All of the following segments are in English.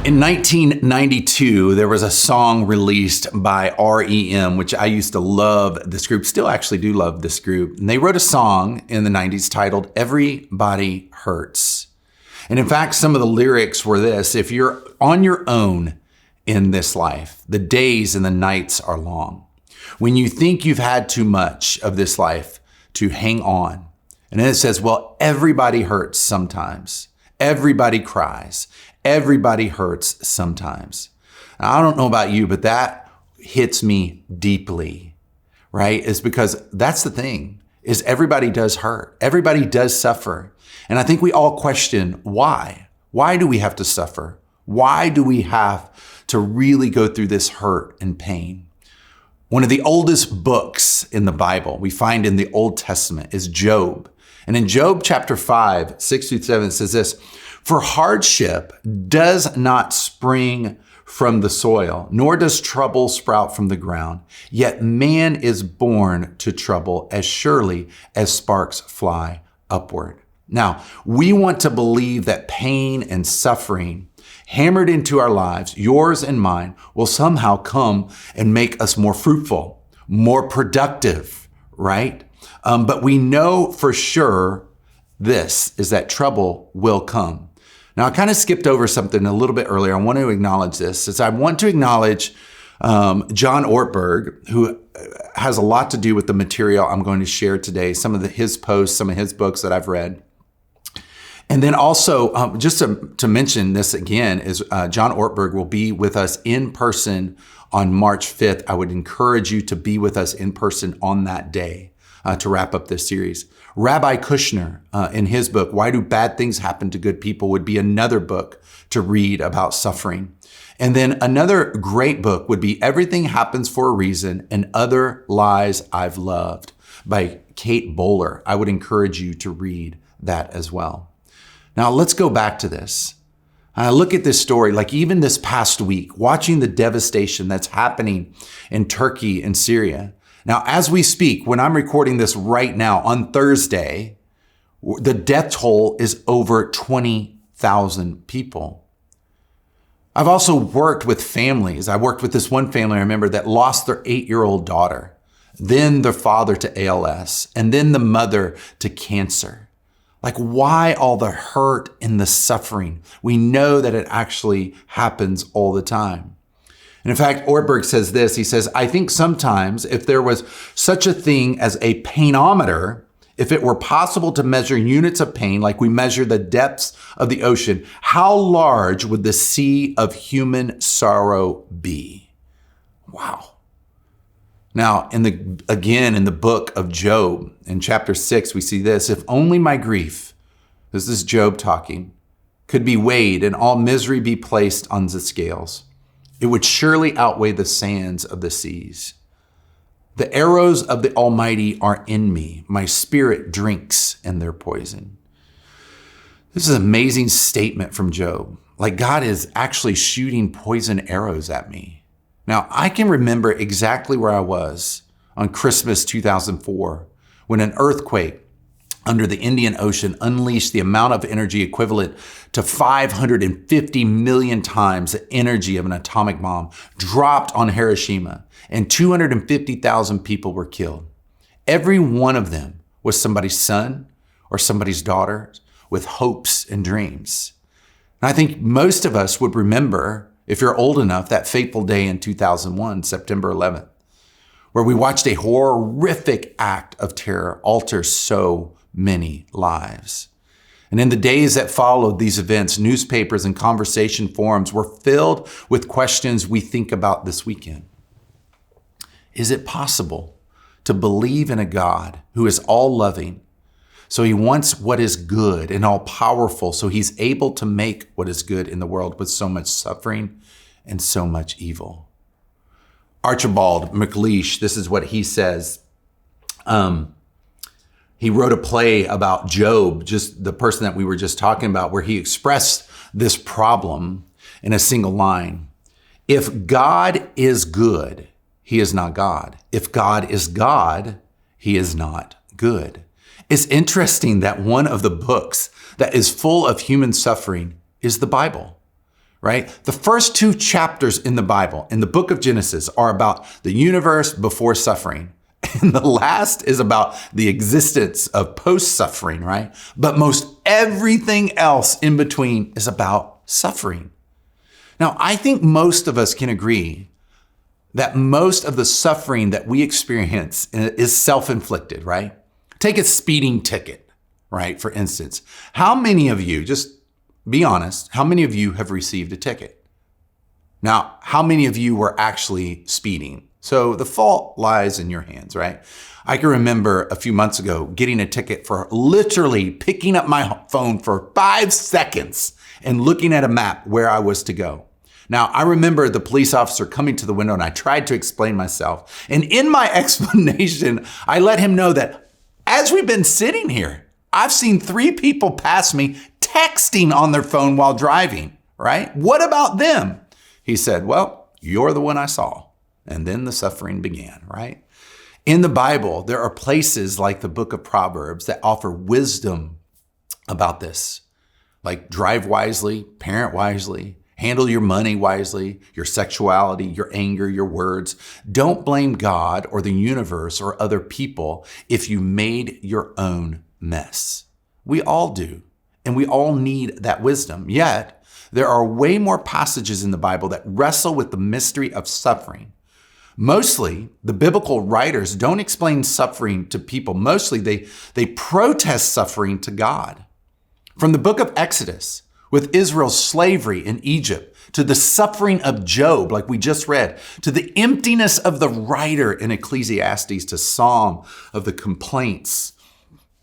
In 1992, there was a song released by REM, which I used to love this group, still actually do love this group. And they wrote a song in the 90s titled Everybody Hurts. And in fact, some of the lyrics were this: if you're on your own in this life, the days and the nights are long. When you think you've had too much of this life to hang on. And then it says, well, everybody hurts sometimes. Everybody cries. Everybody hurts sometimes. Now, I don't know about you, but that hits me deeply, right? It's because that's the thing, is everybody does hurt. Everybody does suffer. And I think we all question why. Why do we have to suffer? Why do we have to really go through this hurt and pain? One of the oldest books in the Bible we find in the Old Testament is Job. And in Job chapter 5, 6-7, it says this: for hardship does not spring from the soil, nor does trouble sprout from the ground. Yet man is born to trouble as surely as sparks fly upward. Now, we want to believe that pain and suffering hammered into our lives, yours and mine, will somehow come and make us more fruitful, more productive, right? But we know for sure this is that trouble will come. Now, I kind of skipped over something a little bit earlier. I want to acknowledge this, as I want to acknowledge John Ortberg, who has a lot to do with the material I'm going to share today, some of his posts, some of his books that I've read. And then also, just to mention this again, is John Ortberg will be with us in person on March 5th. I would encourage you to be with us in person on that day to wrap up this series. Rabbi Kushner, in his book, Why Do Bad Things Happen to Good People, would be another book to read about suffering. And then another great book would be Everything Happens for a Reason and Other Lies I've Loved by Kate Bowler. I would encourage you to read that as well. Now, let's go back to this. Look at this story, like even this past week, watching the devastation that's happening in Turkey and Syria. Now, as we speak, when I'm recording this right now on Thursday, the death toll is over 20,000 people. I've also worked with families. I worked with this one family, I remember, that lost their 8-year-old daughter, then their father to ALS, and then the mother to cancer. Like, why all the hurt and the suffering? We know that it actually happens all the time. And in fact, Ortberg says this. He says, I think sometimes if there was such a thing as a painometer, if it were possible to measure units of pain like we measure the depths of the ocean, how large would the sea of human sorrow be? Wow. Now, in the book of Job, in chapter 6, we see this: if only my grief, this is Job talking, could be weighed and all misery be placed on the scales, it would surely outweigh the sands of the seas. The arrows of the Almighty are in me. My spirit drinks in their poison. This is an amazing statement from Job. Like, God is actually shooting poison arrows at me. Now, I can remember exactly where I was on Christmas 2004 when an earthquake under the Indian Ocean unleashed the amount of energy equivalent to 550 million times the energy of an atomic bomb, dropped on Hiroshima, and 250,000 people were killed. Every one of them was somebody's son or somebody's daughter with hopes and dreams. And I think most of us would remember, if you're old enough, that fateful day in 2001, September 11th, where we watched a horrific act of terror alter so many lives. And in the days that followed these events, newspapers and conversation forums were filled with questions we think about this weekend. Is it possible to believe in a God who is all-loving, so he wants what is good, and all-powerful, so he's able to make what is good in the world with so much suffering and so much evil? Archibald MacLeish, this is what he says. He wrote a play about Job, just the person that we were just talking about, where he expressed this problem in a single line. If God is good, he is not God. If God is God, he is not good. It's interesting that one of the books that is full of human suffering is the Bible, right? The first 2 chapters in the Bible, in the book of Genesis, are about the universe before suffering. And the last is about the existence of post-suffering, right? But most everything else in between is about suffering. Now, I think most of us can agree that most of the suffering that we experience is self-inflicted, right? Take a speeding ticket, right? For instance, how many of you, just be honest, how many of you have received a ticket? Now, how many of you were actually speeding? So the fault lies in your hands, right? I can remember a few months ago getting a ticket for literally picking up my phone for 5 seconds and looking at a map where I was to go. Now, I remember the police officer coming to the window and I tried to explain myself. And in my explanation, I let him know that as we've been sitting here, I've seen 3 people pass me texting on their phone while driving, right? What about them? He said, well, you're the one I saw. And then the suffering began, right? In the Bible, there are places like the book of Proverbs that offer wisdom about this, like drive wisely, parent wisely, handle your money wisely, your sexuality, your anger, your words. Don't blame God or the universe or other people if you made your own mess. We all do, and we all need that wisdom. Yet, there are way more passages in the Bible that wrestle with the mystery of suffering. Mostly, the biblical writers don't explain suffering to people. Mostly, they protest suffering to God. From the book of Exodus, with Israel's slavery in Egypt, to the suffering of Job, like we just read, to the emptiness of the writer in Ecclesiastes, to Psalm of the complaints,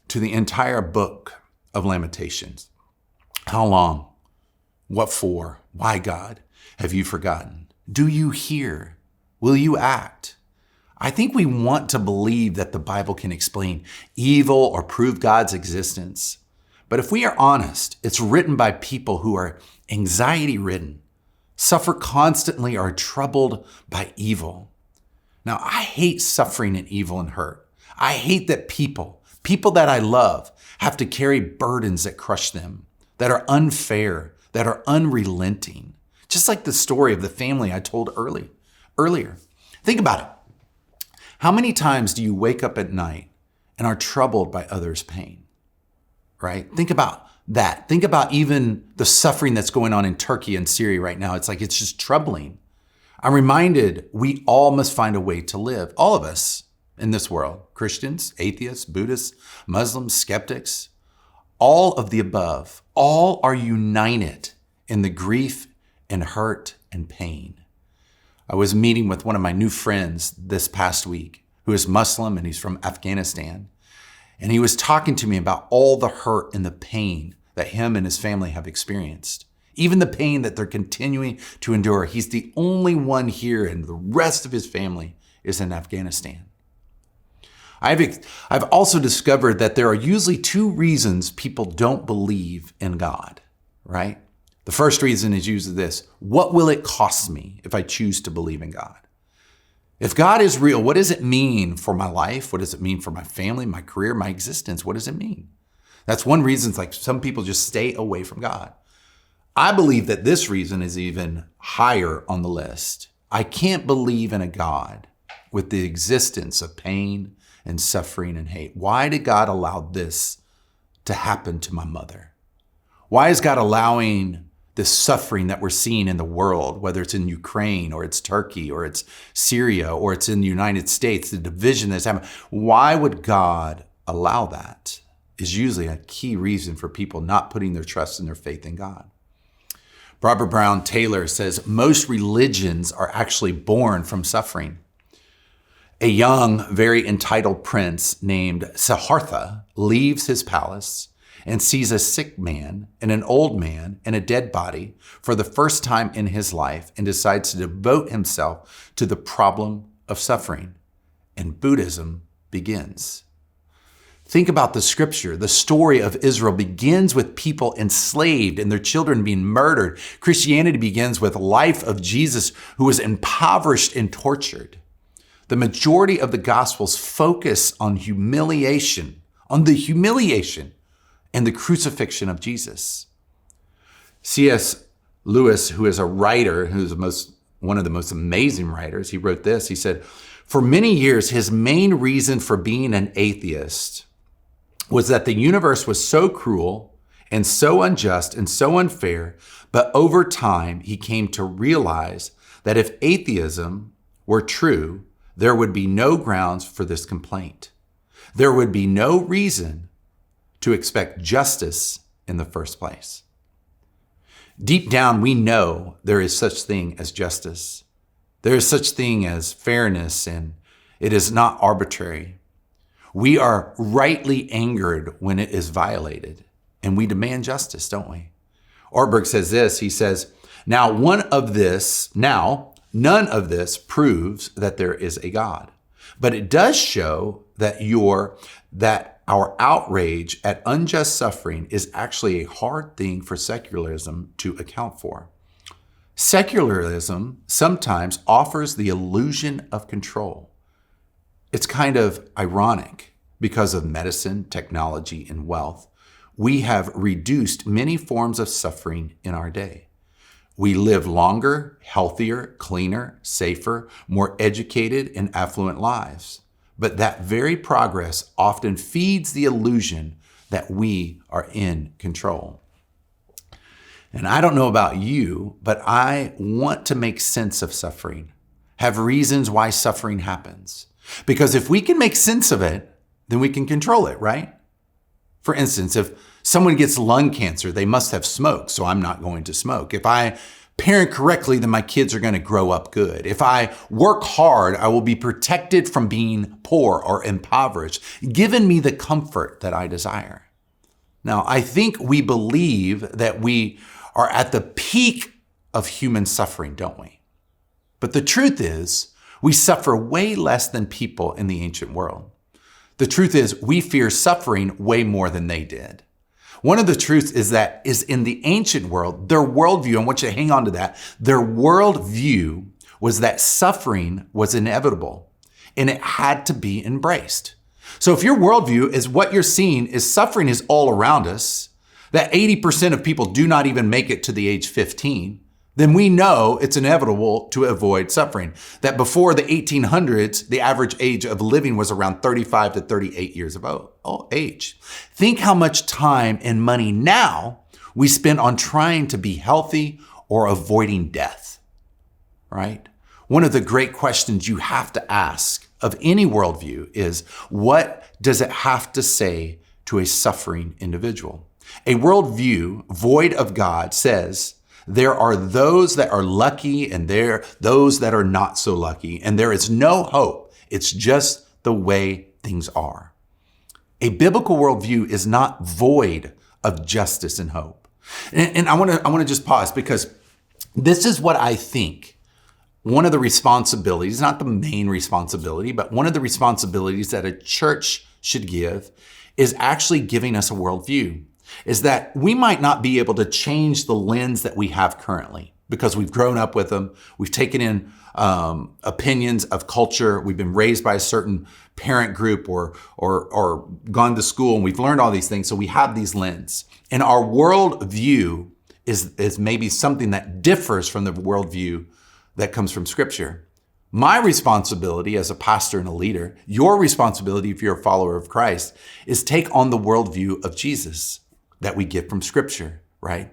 to the entire book of Lamentations. How long? What for? Why, God? Have you forgotten? Do you hear? Will you act? I think we want to believe that the Bible can explain evil or prove God's existence. But if we are honest, it's written by people who are anxiety-ridden, suffer constantly, are troubled by evil. Now, I hate suffering and evil and hurt. I hate that people that I love, have to carry burdens that crush them, that are unfair, that are unrelenting. Just like the story of the family I told earlier. Think about it. How many times do you wake up at night and are troubled by others' pain, right? Think about that. Think about even the suffering that's going on in Turkey and Syria right now. It's just troubling. I'm reminded we all must find a way to live. All of us in this world, Christians, atheists, Buddhists, Muslims, skeptics, all of the above, all are united in the grief and hurt and pain. I was meeting with one of my new friends this past week who is Muslim and he's from Afghanistan. And he was talking to me about all the hurt and the pain that him and his family have experienced. Even the pain that they're continuing to endure. He's the only one here and the rest of his family is in Afghanistan. I've also discovered that there are usually 2 reasons people don't believe in God, right? The first reason is usually this: what will it cost me if I choose to believe in God? If God is real, what does it mean for my life? What does it mean for my family, my career, my existence? What does it mean? That's one reason some people just stay away from God. I believe that this reason is even higher on the list. I can't believe in a God with the existence of pain and suffering and hate. Why did God allow this to happen to my mother? Why is God allowing this suffering that we're seeing in the world, whether it's in Ukraine or it's Turkey or it's Syria or it's in the United States, the division that's happening? Why would God allow that? Is usually a key reason for people not putting their trust and their faith in God. Robert Brown Taylor says most religions are actually born from suffering. A young, very entitled prince named Siddhartha leaves his palace and sees a sick man and an old man and a dead body for the first time in his life and decides to devote himself to the problem of suffering. And Buddhism begins. Think about the scripture. The story of Israel begins with people enslaved and their children being murdered. Christianity begins with the life of Jesus, who was impoverished and tortured. The majority of the Gospels focus on the humiliation and the crucifixion of Jesus. C.S. Lewis, who is a writer, one of the most amazing writers, he wrote this. He said, for many years, his main reason for being an atheist was that the universe was so cruel and so unjust and so unfair. But over time, he came to realize that if atheism were true, there would be no grounds for this complaint. There would be no reason to expect justice in the first place. Deep down, we know there is such thing as justice. There is such thing as fairness, and it is not arbitrary. We are rightly angered when it is violated, and we demand justice, don't we? Ortberg says this, he says, none of this proves that there is a God, but it does show that our outrage at unjust suffering is actually a hard thing for secularism to account for. Secularism sometimes offers the illusion of control. It's kind of ironic because of medicine, technology, and wealth. We have reduced many forms of suffering in our day. We live longer, healthier, cleaner, safer, more educated, and affluent lives. But that very progress often feeds the illusion that we are in control. And I don't know about you, but I want to make sense of suffering, have reasons why suffering happens. Because if we can make sense of it, then we can control it, right? For instance, if someone gets lung cancer, they must have smoked, so I'm not going to smoke. If I parent correctly, then my kids are going to grow up good. If I work hard, I will be protected from being poor or impoverished, giving me the comfort that I desire. Now, I think we believe that we are at the peak of human suffering, don't we? But the truth is, we suffer way less than people in the ancient world. The truth is, we fear suffering way more than they did. One of the truths is in the ancient world, their worldview, I want you to hang on to that, their worldview was that suffering was inevitable and it had to be embraced. So if your worldview is what you're seeing is suffering is all around us, that 80% of people do not even make it to the age 15, then we know it's inevitable to avoid suffering. That before the 1800s, the average age of living was around 35 to 38 years of age. Think how much time and money now we spend on trying to be healthy or avoiding death, right? One of the great questions you have to ask of any worldview is, what does it have to say to a suffering individual? A worldview void of God says there are those that are lucky and there are those that are not so lucky, and there is no hope. It's just the way things are. A biblical worldview is not void of justice and hope. And I want to just pause because this is what I think. One of the responsibilities, not the main responsibility, but one of the responsibilities that a church should give is actually giving us a worldview. Is that we might not be able to change the lens that we have currently because we've grown up with them. We've taken in opinions of culture. We've been raised by a certain parent group or gone to school, and we've learned all these things. So we have these lenses. And our worldview is maybe something that differs from the worldview that comes from Scripture. My responsibility as a pastor and a leader, your responsibility if you're a follower of Christ, is take on the worldview of Jesus that we get from Scripture, right?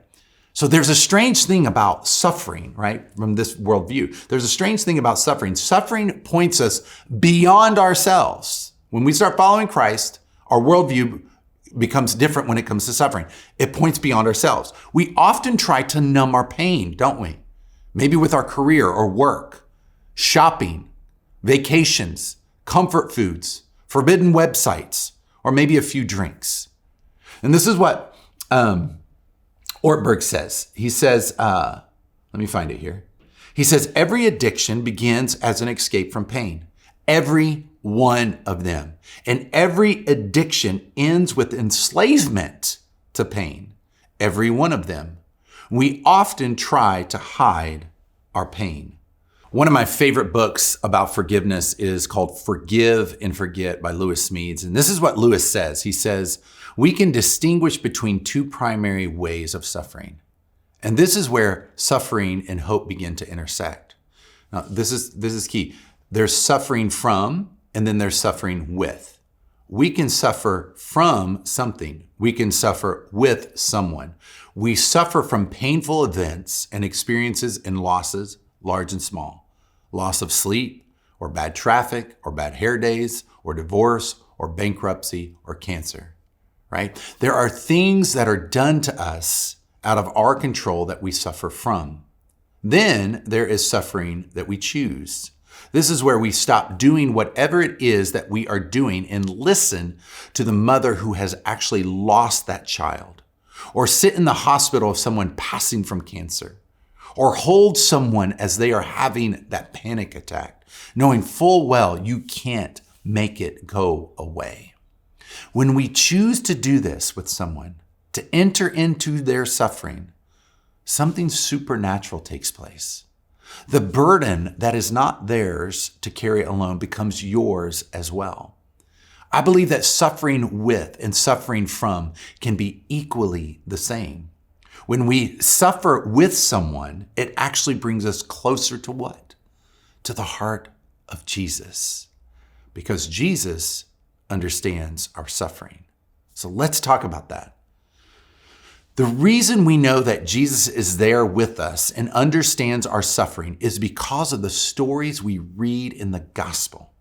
So there's a strange thing about suffering, right? From this worldview. There's a strange thing about suffering. Suffering points us beyond ourselves. When we start following Christ, our worldview becomes different when it comes to suffering. It points beyond ourselves. We often try to numb our pain, don't we? Maybe with our career or work, shopping, vacations, comfort foods, forbidden websites, or maybe a few drinks. And this is what Ortberg says. He says, let me find it here. He says, every addiction begins as an escape from pain. Every one of them. And every addiction ends with enslavement to pain. Every one of them. We often try to hide our pain. One of my favorite books about forgiveness is called Forgive and Forget by Lewis Smedes. And this is what Lewis says. He says, we can distinguish between two primary ways of suffering: And this is where suffering and hope begin to intersect. Now, this is key. There's suffering from, and then there's suffering with. We can suffer from something. We can suffer with someone. We suffer from painful events and experiences and losses, large and small. Loss of sleep, or bad traffic, or bad hair days, or divorce, or bankruptcy, or cancer, right? There are things that are done to us out of our control that we suffer from. Then there is suffering that we choose. This is where we stop doing whatever it is that we are doing and listen to the mother who has actually lost that child, or sit in the hospital of someone passing from cancer, or hold someone as they are having that panic attack, knowing full well you can't make it go away. When we choose to do this with someone, to enter into their suffering, something supernatural takes place. The burden that is not theirs to carry alone becomes yours as well. I believe that suffering with and suffering from can be equally the same. When we suffer with someone, it actually brings us closer to what? To the heart of Jesus. Because Jesus understands our suffering. So let's talk about that. The reason we know that Jesus is there with us and understands our suffering is because of the stories we read in the gospel.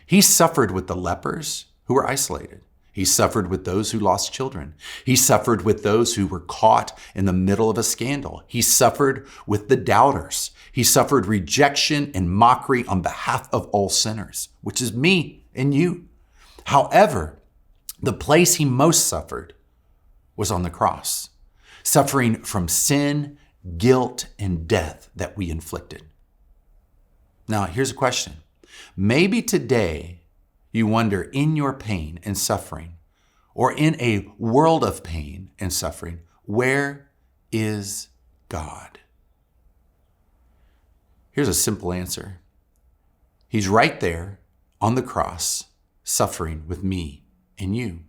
He suffered with the lepers who were isolated. He suffered with those who lost children. He suffered with those who were caught in the middle of a scandal. He suffered with the doubters. He suffered rejection and mockery on behalf of all sinners, which is me and you. However, the place he most suffered was on the cross, suffering from sin, guilt, and death that we inflicted. Now, here's a question. Maybe today you wonder, in your pain and suffering, or in a world of pain and suffering, where is God? Here's a simple answer. He's right there on the cross, suffering with me and you.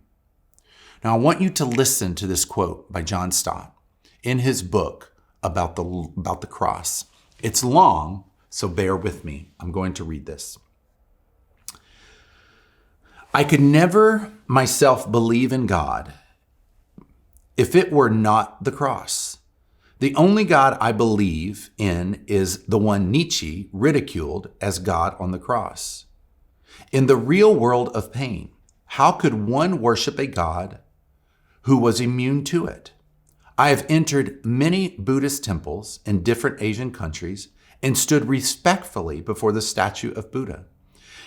Now, I want you to listen to this quote by John Stott in his book about the cross. It's long, so bear with me. I'm going to read this. I could never myself believe in God if it were not the cross. The only God I believe in is the one Nietzsche ridiculed as God on the cross. In the real world of pain, how could one worship a God who was immune to it? I have entered many Buddhist temples in different Asian countries and stood respectfully before the statue of Buddha.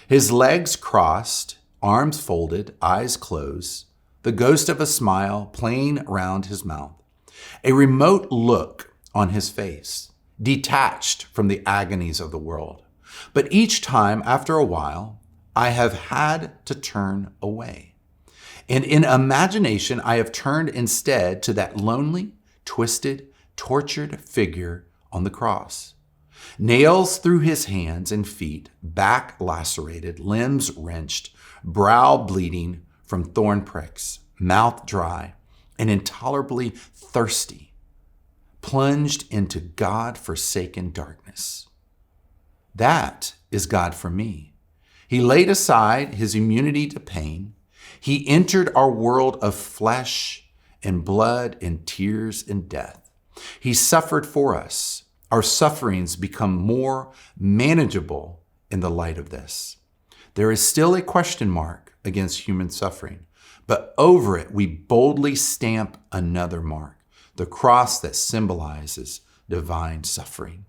His legs crossed, arms folded, eyes closed, the ghost of a smile playing round his mouth, a remote look on his face, detached from the agonies of the world. But each time, after a while, I have had to turn away. And in imagination, I have turned instead to that lonely, twisted, tortured figure on the cross. Nails through his hands and feet, back lacerated, limbs wrenched, brow bleeding from thorn pricks, mouth dry, and intolerably thirsty, plunged into God-forsaken darkness. That is God for me. He laid aside his immunity to pain. He entered our world of flesh and blood and tears and death. He suffered for us. Our sufferings become more manageable in the light of this. There is still a question mark against human suffering, but over it we boldly stamp another mark, the cross that symbolizes divine suffering.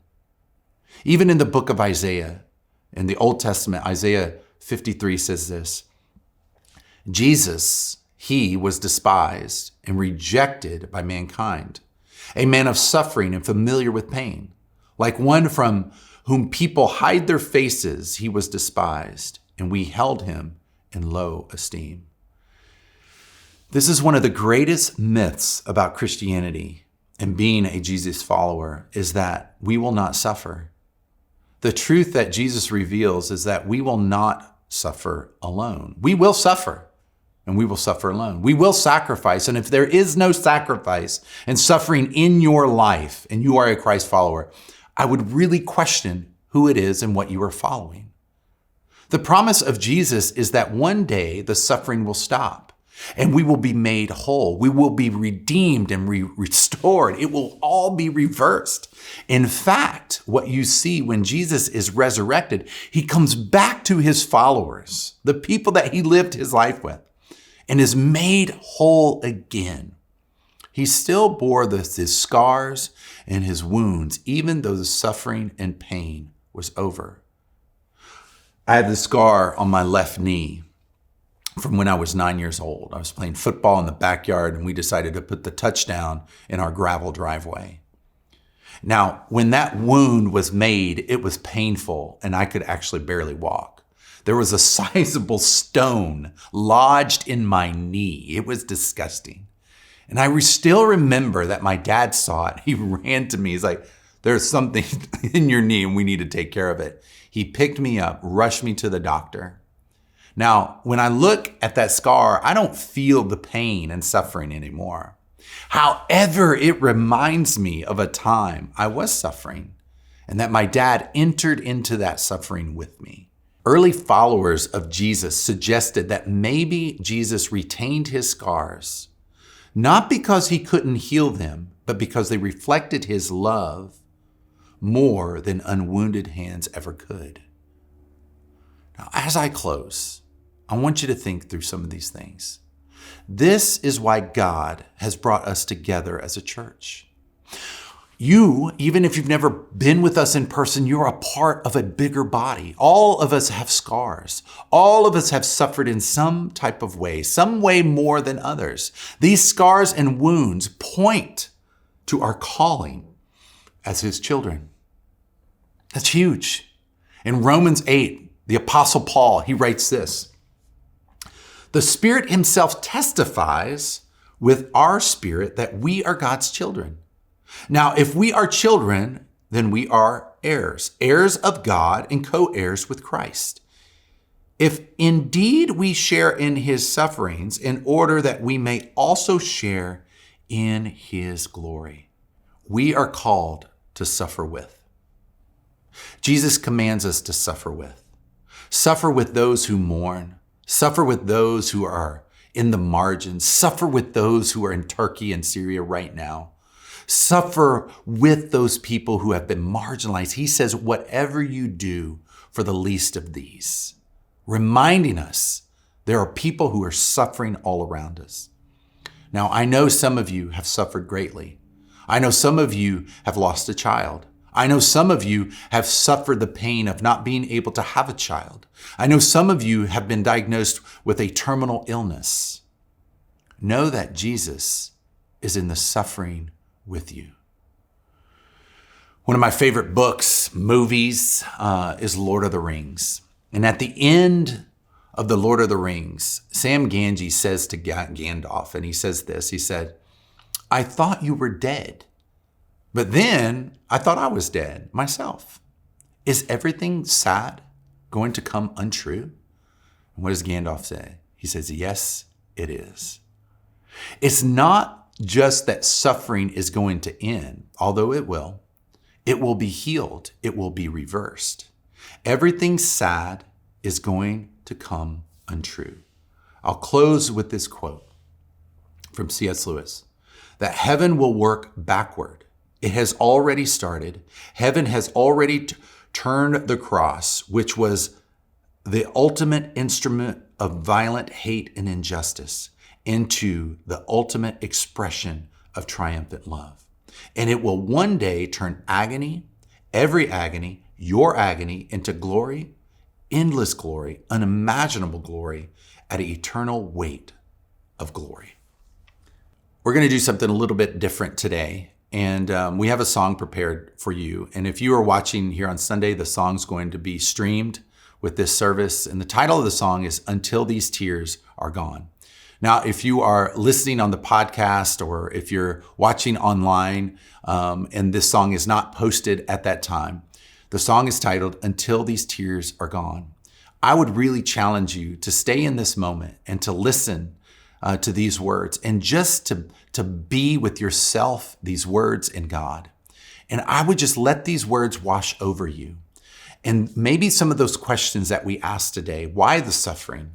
Even in the book of Isaiah, in the Old Testament, Isaiah 53 says this, Jesus, he was despised and rejected by mankind, a man of suffering and familiar with pain. Like one from whom people hide their faces, he was despised, and we held him in low esteem. This is one of the greatest myths about Christianity and being a Jesus follower, is that we will not suffer. The truth that Jesus reveals is that we will not suffer alone. We will suffer. and we will suffer alone. We will sacrifice. And if there is no sacrifice and suffering in your life and you are a Christ follower, I would really question who it is and what you are following. The promise of Jesus is that one day the suffering will stop and we will be made whole. We will be redeemed and restored. It will all be reversed. In fact, what you see when Jesus is resurrected, he comes back to his followers, the people that he lived his life with, and is made whole again. He still bore his scars and his wounds, even though the suffering and pain was over. I had the scar on my left knee from when I was 9 years old. I was playing football in the backyard and we decided to put the touchdown in our gravel driveway. Now, when that wound was made, it was painful and I could actually barely walk. There was a sizable stone lodged in my knee. It was disgusting. And I still remember that my dad saw it. He ran to me. He's like, there's something in your knee and we need to take care of it. He picked me up, rushed me to the doctor. Now, when I look at that scar, I don't feel the pain and suffering anymore. However, it reminds me of a time I was suffering and that my dad entered into that suffering with me. Early followers of Jesus suggested that maybe Jesus retained his scars, not because he couldn't heal them, but because they reflected his love more than unwounded hands ever could. Now, as I close, I want you to think through some of these things. This is why God has brought us together as a church. You, even if you've never been with us in person, you're a part of a bigger body. All of us have scars. All of us have suffered in some type of way, some way more than others. These scars and wounds point to our calling as his children. That's huge. In Romans 8, the Apostle Paul, he writes this: the Spirit himself testifies with our spirit that we are God's children. Now, if we are children, then we are heirs, heirs of God and co-heirs with Christ. If indeed we share in his sufferings, in order that we may also share in his glory. We are called to suffer with. Jesus commands us to suffer with. Suffer with those who mourn. Suffer with those who are in the margins. Suffer with those who are in Turkey and Syria right now. Suffer with those people who have been marginalized. He says, whatever you do for the least of these, reminding us there are people who are suffering all around us. Now, I know some of you have suffered greatly. I know some of you have lost a child. I know some of you have suffered the pain of not being able to have a child. I know some of you have been diagnosed with a terminal illness. Know that Jesus is in the suffering with you. One of my favorite books, movies, is Lord of the Rings. And at the end of the Lord of the Rings, Sam Gamgee says to Gandalf, and he says this, he said, I thought you were dead, but then I thought I was dead myself. Is everything sad going to come untrue? And what does Gandalf say? He says, yes, it is. It's not just that suffering is going to end, although it will. It will be healed. It will be reversed. Everything sad is going to come untrue. I'll close with this quote from C.S. Lewis, that heaven will work backward. It has already started. Heaven has already turned the cross, which was the ultimate instrument of violent hate and injustice, into the ultimate expression of triumphant love. And it will one day turn agony, every agony, your agony, into glory, endless glory, unimaginable glory, at an eternal weight of glory. We're going to do something a little bit different today. And we have a song prepared for you. And if you are watching here on Sunday, the song's going to be streamed with this service. And the title of the song is Until These Tears Are Gone. Now, if you are listening on the podcast or if you're watching online and this song is not posted at that time, the song is titled Until These Tears Are Gone. I would really challenge you to stay in this moment and to listen to these words and just to be with yourself, these words and God. And I would just let these words wash over you. And maybe some of those questions that we asked today, why the suffering?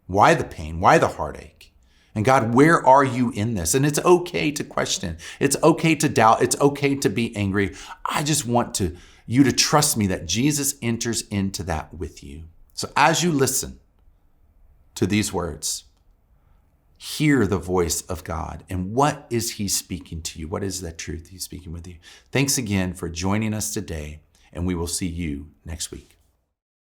Why the pain? Why the heartache? And God, where are you in this? And it's okay to question. It's okay to doubt. It's okay to be angry. I just want you to trust me that Jesus enters into that with you. So as you listen to these words, hear the voice of God. And what is he speaking to you? What is that truth he's speaking with you? Thanks again for joining us today, and we will see you next week.